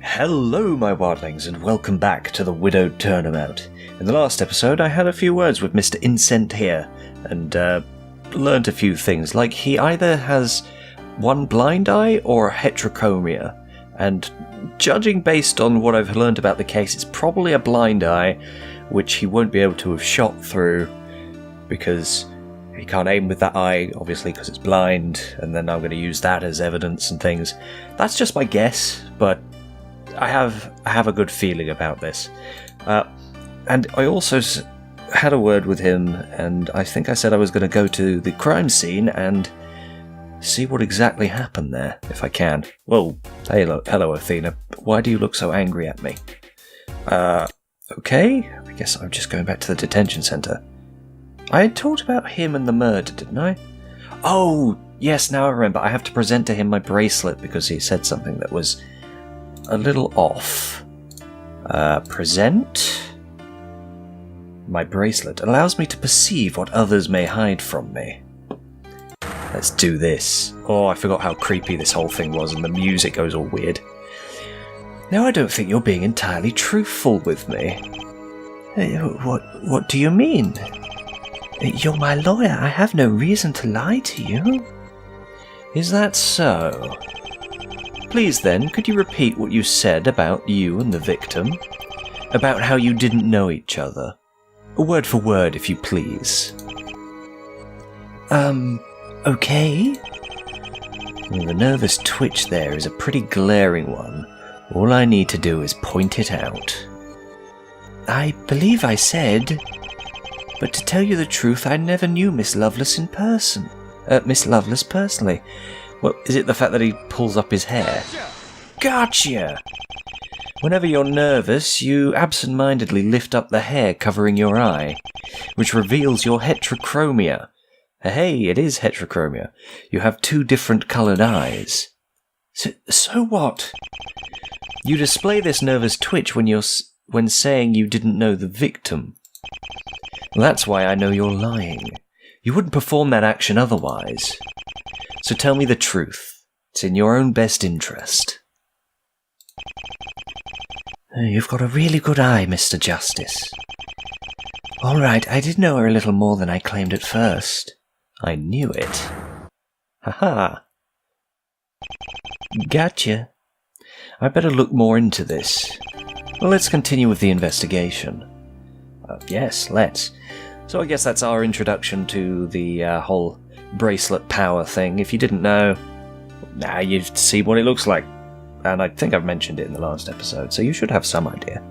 Hello, my wildlings, and welcome back to the Widowed Turnabout. In the last episode, I had a few words with Mr. Incent here, and learned a few things, like he either has one blind eye or heterochromia, and judging based on what I've learned about the case, it's probably a blind eye, which he won't be able to have shot through, because he can't aim with that eye, obviously, because it's blind, and then I'm going to use that as evidence and things. That's just my guess, but I have a good feeling about this. And I also had a word with him, and I think I said I was going to go to the crime scene and see what exactly happened there, if I can. Whoa, hello Athena. Why do you look so angry at me? Okay, I guess I'm just going back to the detention centre. I had talked about him and the murder, didn't I? Oh, yes, now I remember. I have to present to him my bracelet because he said something that was a little off. Present? My bracelet allows me to perceive what others may hide from me. Let's do this. Oh, I forgot how creepy this whole thing was, and the music goes all weird. Now I don't think you're being entirely truthful with me. What do you mean? You're my lawyer. I have no reason to lie to you. Is that so? Please then, could you repeat what you said about you and the victim? About how you didn't know each other? Word for word, if you please. Okay. The nervous twitch there is a pretty glaring one. All I need to do is point it out. I believe I said, but to tell you the truth, I never knew Miss Lovelace in person. Miss Lovelace personally. Well, is it the fact that he pulls up his hair? Gotcha! Whenever you're nervous, you absent-mindedly lift up the hair covering your eye, which reveals your heterochromia. Hey, it is heterochromia. You have two different coloured eyes. So what? You display this nervous twitch when saying you didn't know the victim. That's why I know you're lying. You wouldn't perform that action otherwise. So tell me the truth. It's in your own best interest. You've got a really good eye, Mr. Justice. All right, I did know her a little more than I claimed at first. I knew it. Haha. Gotcha. I better look more into this. Well, let's continue with the investigation. Yes, let's. So I guess that's our introduction to the whole bracelet power thing. If you didn't know, now you see what it looks like. And I think I've mentioned it in the last episode, so you should have some idea.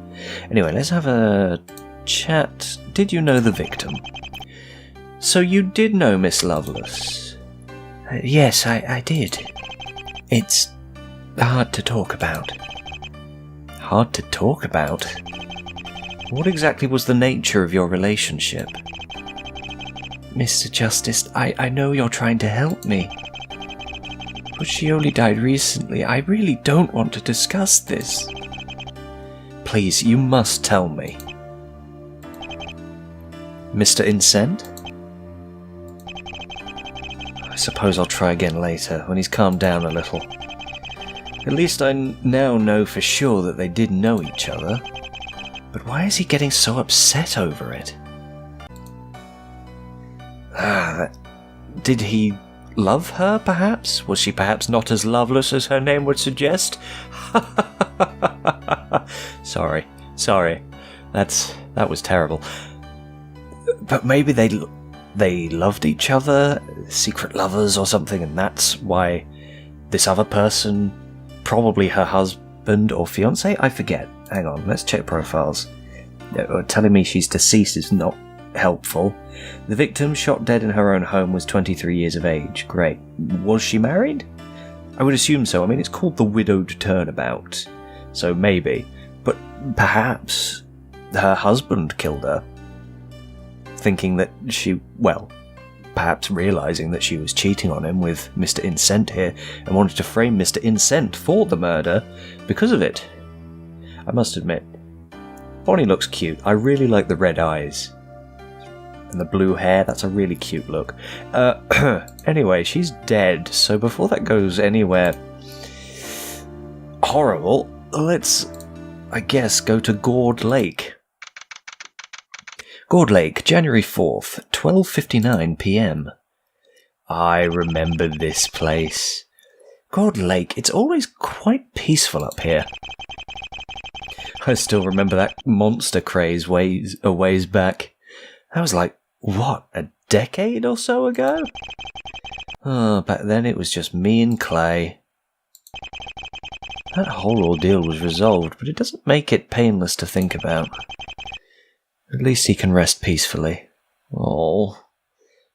Anyway, let's have a chat. Did you know the victim? So you did know Miss Lovelace? Yes, I did. It's hard to talk about. Hard to talk about? What exactly was the nature of your relationship? Mr. Justice, I know you're trying to help me. But she only died recently. I really don't want to discuss this. Please, you must tell me. Mr. Incent? I suppose I'll try again later, when he's calmed down a little. At least I now know for sure that they did know each other. But why is he getting so upset over it? Did he love her, perhaps? Was she perhaps not as loveless as her name would suggest? Sorry. That was terrible. But maybe they loved each other, secret lovers or something, and that's why this other person, probably her husband or fiancé, I forget. Hang on, let's check profiles. Telling me she's deceased is not helpful. The victim, shot dead in her own home, was 23 years of age. Great. Was she married? I would assume so. I mean, it's called the Widowed Turnabout, so maybe. But perhaps her husband killed her, thinking that perhaps realising that she was cheating on him with Mr. Incent here, and wanted to frame Mr. Incent for the murder because of it. I must admit, Bonnie looks cute. I really like the red eyes. And the blue hair, that's a really cute look. Anyway, she's dead, so before that goes anywhere horrible, let's, I guess, go to Gourd Lake. Gourd Lake, January 4th, 12:59 p.m. I remember this place. Gourd Lake, it's always quite peaceful up here. I still remember that monster craze a ways back. That was like, what, a decade or so ago? Oh, back then it was just me and Clay. That whole ordeal was resolved, but it doesn't make it painless to think about. At least he can rest peacefully. Oh,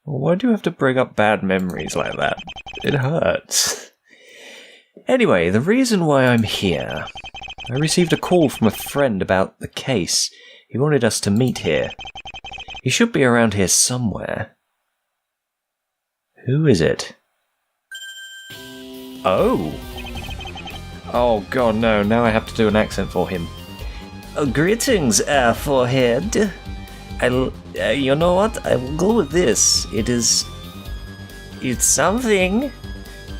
why do you have to bring up bad memories like that? It hurts. Anyway, the reason why I'm here... I received a call from a friend about the case. He wanted us to meet here. He should be around here somewhere. Who is it? Oh! Oh god, no, now I have to do an accent for him. Greetings, forehead. You know what? I will go with this. It's something.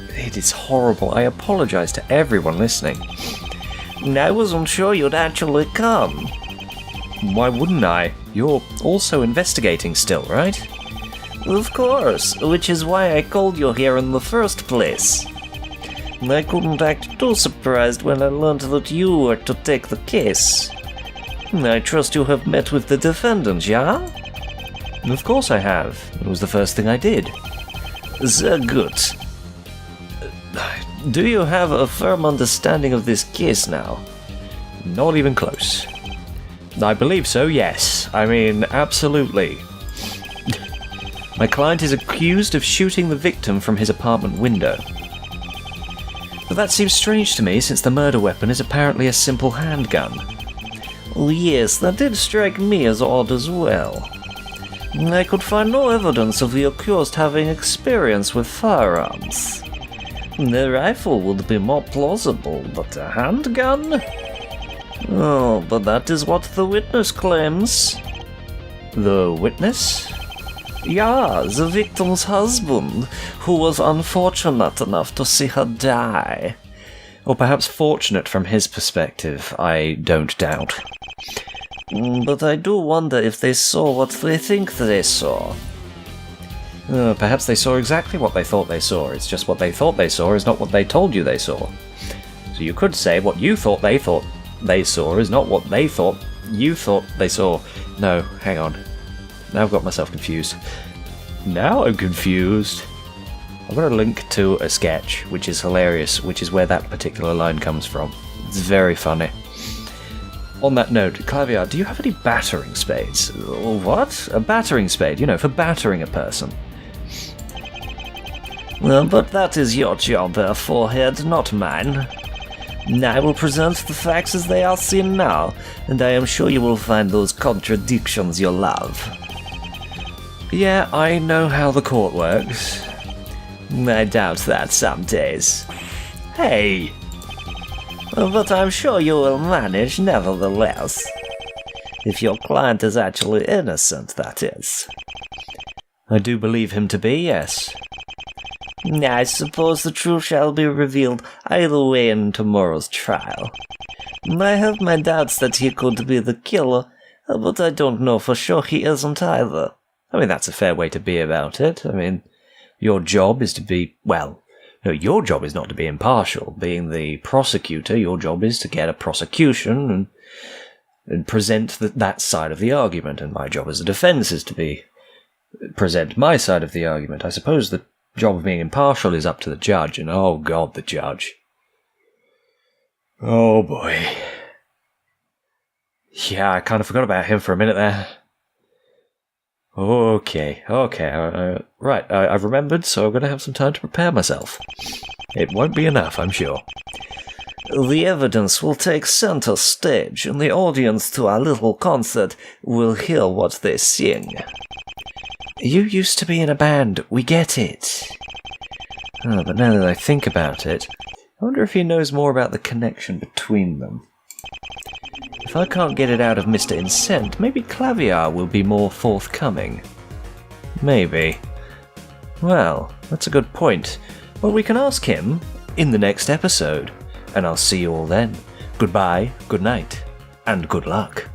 It is horrible. I apologize to everyone listening. I wasn't sure you'd actually come. Why wouldn't I? You're also investigating still, right? Of course, which is why I called you here in the first place. I couldn't act too surprised when I learned that you were to take the case. I trust you have met with the defendant, yeah? Of course I have. It was the first thing I did. Sehr good. Do you have a firm understanding of this case now? Not even close. I believe so, yes. I mean, absolutely. My client is accused of shooting the victim from his apartment window. But that seems strange to me, since the murder weapon is apparently a simple handgun. Oh yes, that did strike me as odd as well. I could find no evidence of the accused having experience with firearms. The rifle would be more plausible, but a handgun? Oh, but that is what the witness claims. The witness? Yeah, the victim's husband, who was unfortunate enough to see her die. Or perhaps fortunate from his perspective, I don't doubt. But I do wonder if they saw what they think they saw. Perhaps they saw exactly what they thought they saw. It's just what they thought they saw is not what they told you they saw. So you could say what you thought they saw is not what they thought you thought they saw. No, hang on. Now I've got myself confused. Now I'm confused. I've got a link to a sketch, which is hilarious, which is where that particular line comes from. It's very funny. On that note, Clavier, do you have any battering spades? What? A battering spade, you know, for battering a person. But that is your job, forehead, not mine. I will present the facts as they are seen now, and I am sure you will find those contradictions you love. Yeah, I know how the court works. I doubt that some days. Hey! But I'm sure you will manage nevertheless. If your client is actually innocent, that is. I do believe him to be, yes. I suppose the truth shall be revealed either way in tomorrow's trial. I have my doubts that he could be the killer, but I don't know for sure he isn't either. I mean, that's a fair way to be about it. I mean, your job is to be, well, no, your job is not to be impartial. Being the prosecutor, your job is to get a prosecution and present that side of the argument, and my job as a defense is to present my side of the argument. I suppose the job of being impartial is up to the judge, and oh god, the judge. Oh boy. Yeah, I kind of forgot about him for a minute there. Okay. Right, I've remembered, so I'm going to have some time to prepare myself. It won't be enough, I'm sure. The evidence will take center stage, and the audience to our little concert will hear what they sing. You used to be in a band, we get it. Oh, but now that I think about it, I wonder if he knows more about the connection between them. If I can't get it out of Mr. Incent, maybe Clavier will be more forthcoming. Maybe. Well, that's a good point. Well, we can ask him in the next episode. And I'll see you all then. Goodbye, good night, and good luck.